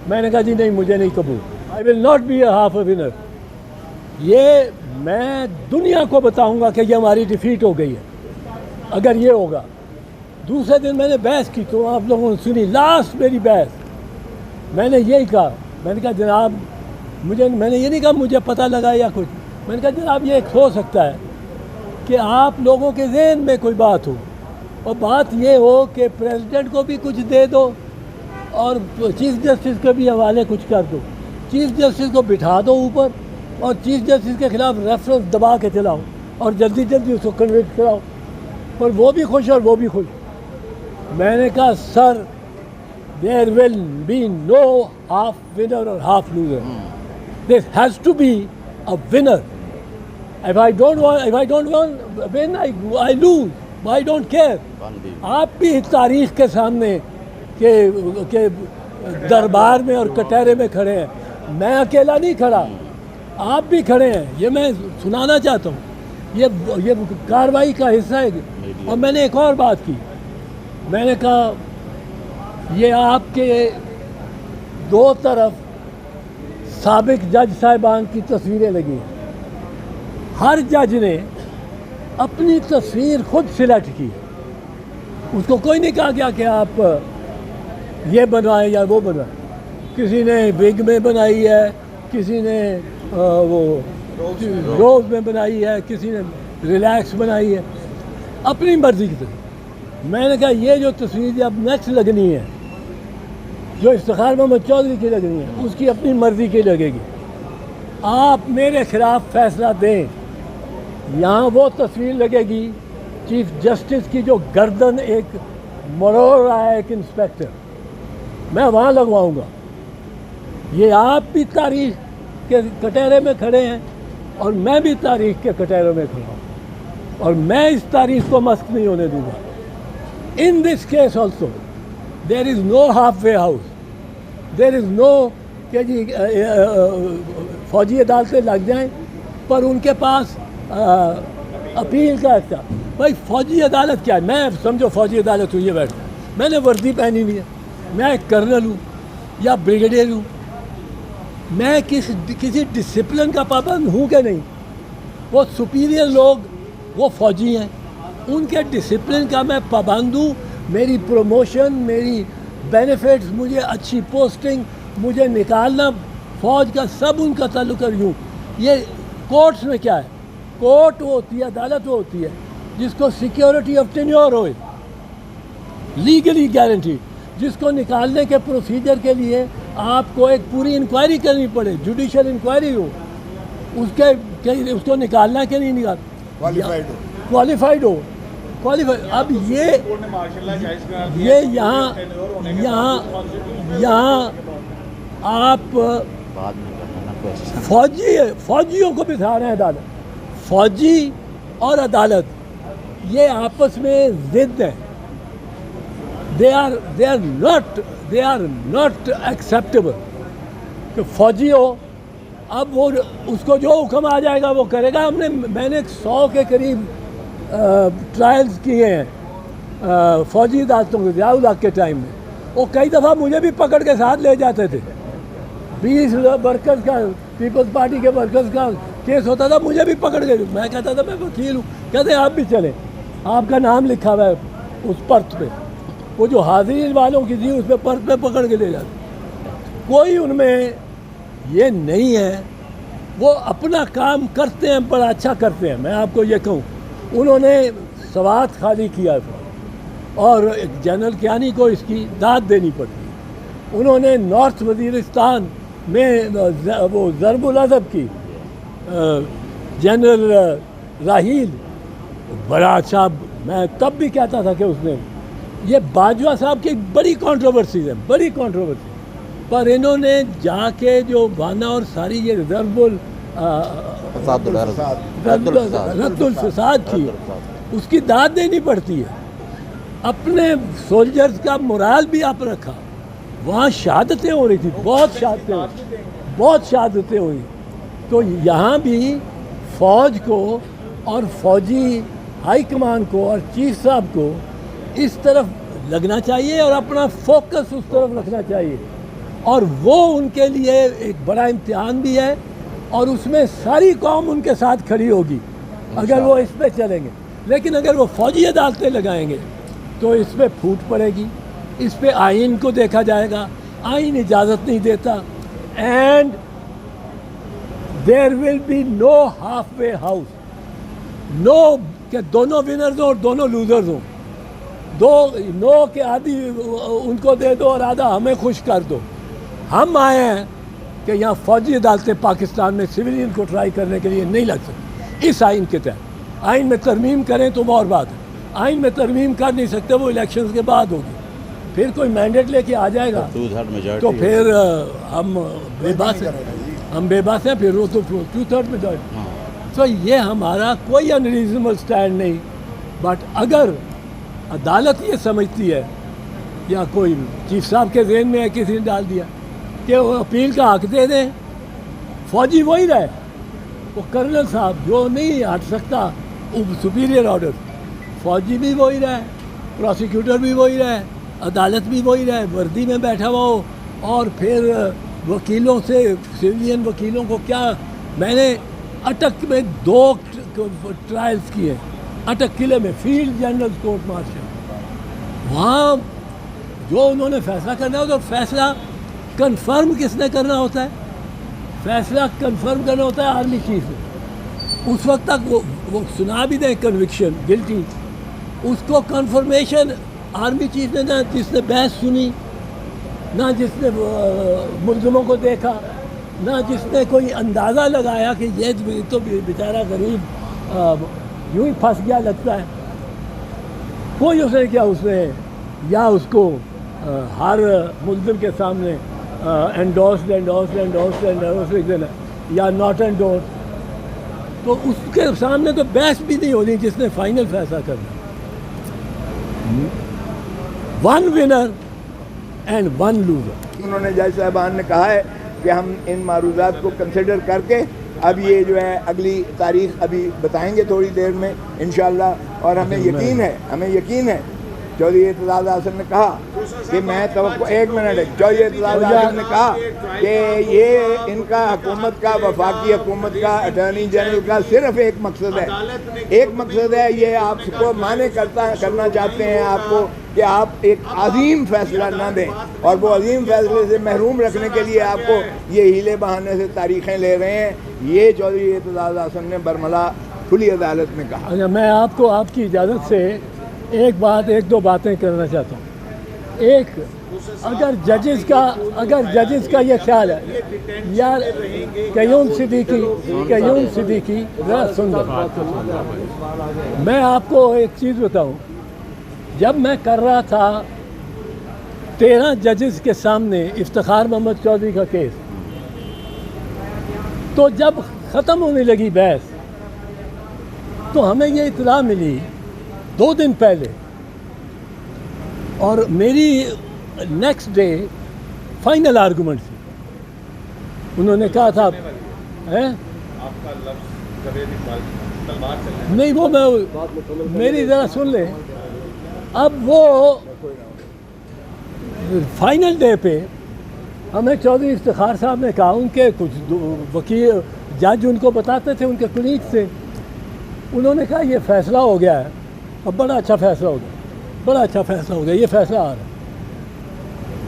میں نے کہا جی نہیں مجھے نہیں قبول, I will not be a half a winner. یہ میں دنیا کو بتاؤں گا کہ یہ ہماری ڈیفیٹ ہو گئی ہے اگر یہ ہوگا. دوسرے دن میں نے بحث کی تو آپ لوگوں نے سنی, لاسٹ میری بحث میں نے یہی کہا, میں نے کہا جناب میں نے یہ نہیں کہا مجھے پتہ لگا یا کچھ, میں نے کہا جناب یہ ایک ہو سکتا ہے کہ آپ لوگوں کے ذہن میں کوئی بات ہو, اور بات یہ ہو کہ پریزیڈنٹ کو بھی کچھ دے دو اور چیف جسٹس کے بھی حوالے کچھ کر دو, چیف جسٹس کو بٹھا دو اوپر اور چیف جسٹس کے خلاف ریفرنس دبا کے چلاؤ اور جلدی جلدی اس کو کنوکٹ کراؤ, اور وہ بھی خوش اور وہ بھی خوش. میں نے کہا سر there will be no half winner or half loser. There has to be a winner. If I don't win, I lose. I don't care. آپ بھی تاریخ کے سامنے کہ دربار میں اور کٹہرے میں کھڑے ہیں, میں اکیلا نہیں کھڑا, آپ بھی کھڑے ہیں. یہ میں سنانا چاہتا ہوں, یہ کارروائی کا حصہ ہے. اور میں نے ایک اور بات کی, میں نے کہا یہ آپ کے دو طرف سابق جج صاحبان کی تصویریں لگی ہیں, ہر جج نے اپنی تصویر خود سلیکٹ کی, اس کو کوئی نہیں کہا گیا کہ آپ یہ بنوائیں یا وہ بنوائیں. کسی نے وگ میں بنائی ہے, کسی نے وہ روز میں بنائی ہے, کسی نے ریلیکس بنائی ہے, اپنی مرضی کی طرح. میں نے کہا یہ جو تصویر اب نیکسٹ لگنی ہے جو افتخار محمد چودھری کی لگنی ہے اس کی اپنی مرضی کی لگے گی. آپ میرے خلاف فیصلہ دیں, یہاں وہ تصویر لگے گی چیف جسٹس کی جو گردن ایک مروڑ رہا ہے ایک انسپیکٹر, میں وہاں لگواؤں گا. یہ آپ بھی تاریخ کے کٹہرے میں کھڑے ہیں اور میں بھی تاریخ کے کٹہرے میں کھڑا ہوں, اور میں اس تاریخ کو مسخ نہیں ہونے دوں گا. In this case also, there is no halfway house. There is no کہ جی فوجی عدالتیں لگ جائیں پر ان کے پاس اپیل کا اختیار. بھائی فوجی عدالت کیا ہے؟ میں سمجھو فوجی عدالت ہوئی ہے بیٹھ, میں نے وردی پہنی ہوئی ہے, میں ایک کرنل ہوں یا بریگیڈیئر ہوں, میں کسی ڈسپلن کا پابند ہوں کہ نہیں؟ وہ سپیریئر لوگ وہ فوجی ہیں, ان کے ڈسپلن کا میں پابند ہوں. میری پروموشن, میری بینیفٹس, مجھے اچھی پوسٹنگ, مجھے نکالنا فوج کا سب ان کا تعلق ہے. یوں یہ کورٹس میں کیا ہے, کورٹ وہ ہوتی ہے, عدالت وہ ہوتی ہے جس کو سیکیورٹی آف ٹینیور ہوئے, لیگلی گارنٹی, جس کو نکالنے کے پروسیجر کے لیے آپ کو ایک پوری انکوائری کرنی پڑے, جوڈیشل انکوائری ہو, اس کو نکالنا کہ نہیں نکالنا, کوالیفائڈ ہو. اب یہ یہاں آپ فوجیوں کو بٹھا رہے ہیں عدالت, فوجی اور عدالت یہ آپس میں ضد ہیں. they are not acceptable. کہ فوجی ہو, اب وہ اس کو جو حکم آ جائے گا وہ کرے گا. میں نے 100 کے قریب ٹرائلز کیے ہیں فوجی عدالتوں کے ضیاء الحق کے ٹائم میں. وہ کئی دفعہ مجھے بھی پکڑ کے ساتھ لے جاتے تھے. 20 ورکرز کا, پیپلز پارٹی کے ورکرز کا کیس ہوتا تھا, مجھے بھی پکڑ کے, میں کہتا تھا میں وکیل ہوں, کہتے آپ بھی چلیں, آپ کا نام لکھا ہوا ہے اس پرت پہ, وہ جو حاضرین والوں کی تھی اس پہ پرت پہ پکڑ کے لے جاتے. کوئی ان میں یہ نہیں ہے, وہ اپنا کام کرتے ہیں, بڑا اچھا کرتے ہیں. میں آپ کو یہ کہوں, انہوں نے سوات خالی کیا تھا اور جنرل کیانی کو اس کی داد دینی پڑتی. انہوں نے نارتھ وزیرستان میں وہ ضرب العضب کی, جنرل راحیل بڑا اچھا. میں تب بھی کہتا تھا کہ اس نے, یہ باجوہ صاحب کی بڑی کنٹروورسیز ہیں, بڑی کنٹروورسی, پر انہوں نے جا کے جو وانا اور ساری یہ ضرب رد الفساد کی, اس کی داد دینی پڑتی ہے. اپنے سولجرز کا morale بھی آپ رکھا. وہاں شہادتیں ہو رہی تھی, بہت شہادتیں ہوئی. تو یہاں بھی فوج کو اور فوجی ہائی کمان کو اور چیف صاحب کو اس طرف لگنا چاہیے اور اپنا فوکس اس طرف رکھنا چاہیے اور وہ ان کے لیے ایک بڑا امتحان بھی ہے، اور اس میں ساری قوم ان کے ساتھ کھڑی ہوگی اگر وہ اس پہ چلیں گے. لیکن اگر وہ فوجی عدالتیں لگائیں گے تو اس پہ پھوٹ پڑے گی، اس پہ آئین کو دیکھا جائے گا، آئین اجازت نہیں دیتا. And there will be no halfway house, no کہ دونوں ونرز ہوں اور دونوں لوزرز ہوں، نو کہ آدھی ان کو دے دو اور آدھا ہمیں خوش کر دو. ہم آئے ہیں کہ یہاں فوجی عدالتیں پاکستان میں سویلین کو ٹرائی کرنے کے لیے نہیں لگ سکتی اس آئین کے تحت. آئین میں ترمیم کریں تو وہ اور بات ہے، آئین میں ترمیم کر نہیں سکتے، وہ الیکشنز کے بعد ہوگی. پھر کوئی مینڈیٹ لے کے آ جائے گا تو پھر ہم بے بس ہیں، پھر وہ تو 2/3 میجارٹی. تو یہ ہمارا کوئی انریزنبل سٹینڈ نہیں. بٹ اگر عدالت یہ سمجھتی ہے یا کوئی چیف صاحب کے ذہن میں ہے کسی نے ڈال دیا کہ وہ اپیل کا حق دے دیں، فوجی وہی رہے، وہ کرنل صاحب جو نہیں ہٹ سکتا سپیریئر آرڈر، فوجی بھی وہی رہے، پروسیکیوٹر بھی وہی رہے، عدالت بھی وہی رہے، وردی میں بیٹھا ہوا ہو. اور پھر وکیلوں سے، سویلین وکیلوں کو کیا، میں نے اٹک میں 2 ٹرائلز کیے، اٹک قلعے میں، فیلڈ جنرل کورٹ مارشل. وہاں جو انہوں نے فیصلہ کرنا ہوتا ہے، فیصلہ کنفرم کس نے کرنا ہوتا ہے؟ فیصلہ کنفرم کرنا ہوتا ہے آرمی چیف نے. اس وقت تک وہ سنا بھی دیں کنوکشن گلٹی، اس کو کنفرمیشن آرمی چیف نے، نہ جس نے بحث سنی، نہ جس نے ملزموں کو دیکھا، نہ جس نے کوئی اندازہ لگایا کہ یہ تو بیچارہ غریب یوں ہی پھنس گیا لگتا ہے. کوئی اس نے کیا، اس نے یا اس کو ہر ملزم کے سامنے انڈورسڈ لکھ دینا یا ناٹ انڈورس، تو اس کے سامنے تو بحث بھی نہیں ہونی جس نے فائنل فیصلہ کرنا. 1 ونر اینڈ 1 لوزر. انہوں نے جج صاحبان نے کہا ہے کہ ہم ان معروضات کو کنسیڈر کر کے اب یہ جو ہے اگلی تاریخ ابھی بتائیں گے تھوڑی دیر میں انشاءاللہ. اور ہمیں یقین ہے چودھری اعتزاز احسن نے کہا کہ میں توقع، ایک منٹ ہے، چودھری اعتزاز احسن نے کہا کہ یہ ان کا حکومت کا، وفاقی حکومت کا، اٹارنی جنرل کا صرف ایک مقصد ہے، یہ آپ کو مانے کرنا چاہتے ہیں آپ کو کہ آپ ایک عظیم فیصلہ نہ دیں، اور وہ عظیم فیصلے سے محروم رکھنے کے لیے آپ کو یہ ہیلے بہانے سے تاریخیں لے رہے ہیں. یہ چودھری اعتزاز احسن نے برملا کھلی عدالت میں کہا. اچھا، میں آپ کو آپ کی اجازت سے ایک 2 باتیں کرنا چاہتا ہوں. ایک، اگر ججز کا یہ خیال ہے یار، قیوم صدیقی ذرا سن لیں، میں آپ کو ایک چیز بتاؤں. جب میں کر رہا تھا 13 ججز کے سامنے افتخار محمد چودھری کا کیس، تو جب ختم ہونے لگی بحث تو ہمیں یہ اطلاع ملی 2 دن پہلے، اور میری نیکسٹ ڈے فائنل آرگومنٹ تھی. انہوں نے کہا تھا نہیں، وہ میری ذرا سن لیں. اب وہ فائنل ڈے پہ ہمیں چودھری افتخار صاحب نے کہا، ان کے کچھ وکیل جج ان کو بتاتے تھے، ان کے کلیگ سے، انہوں نے کہا یہ فیصلہ ہو گیا ہے، اب بڑا اچھا فیصلہ ہو گیا، یہ فیصلہ آ رہا ہے.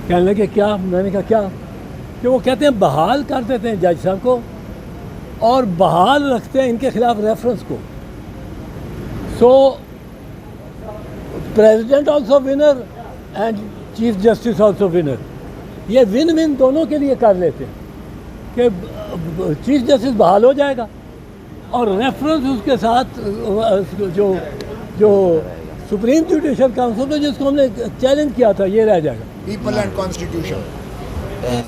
کہنے لگے کیا؟ میں نے کہا کیا؟ کہ وہ کہتے ہیں بحال کر دیتے ہیں جج صاحب کو، اور بحال رکھتے ہیں ان کے خلاف ریفرنس کو. So president also winner and chief justice also winner. یہ ون دونوں کے لیے کر لیتے ہیں کہ چیف جسٹس بحال ہو جائے گا، اور ریفرنس اس کے ساتھ جو سپریم جوڈیشل کاؤنسل میں جس کو ہم نے چیلنج کیا تھا، یہ رہ جائے گا. People and constitution.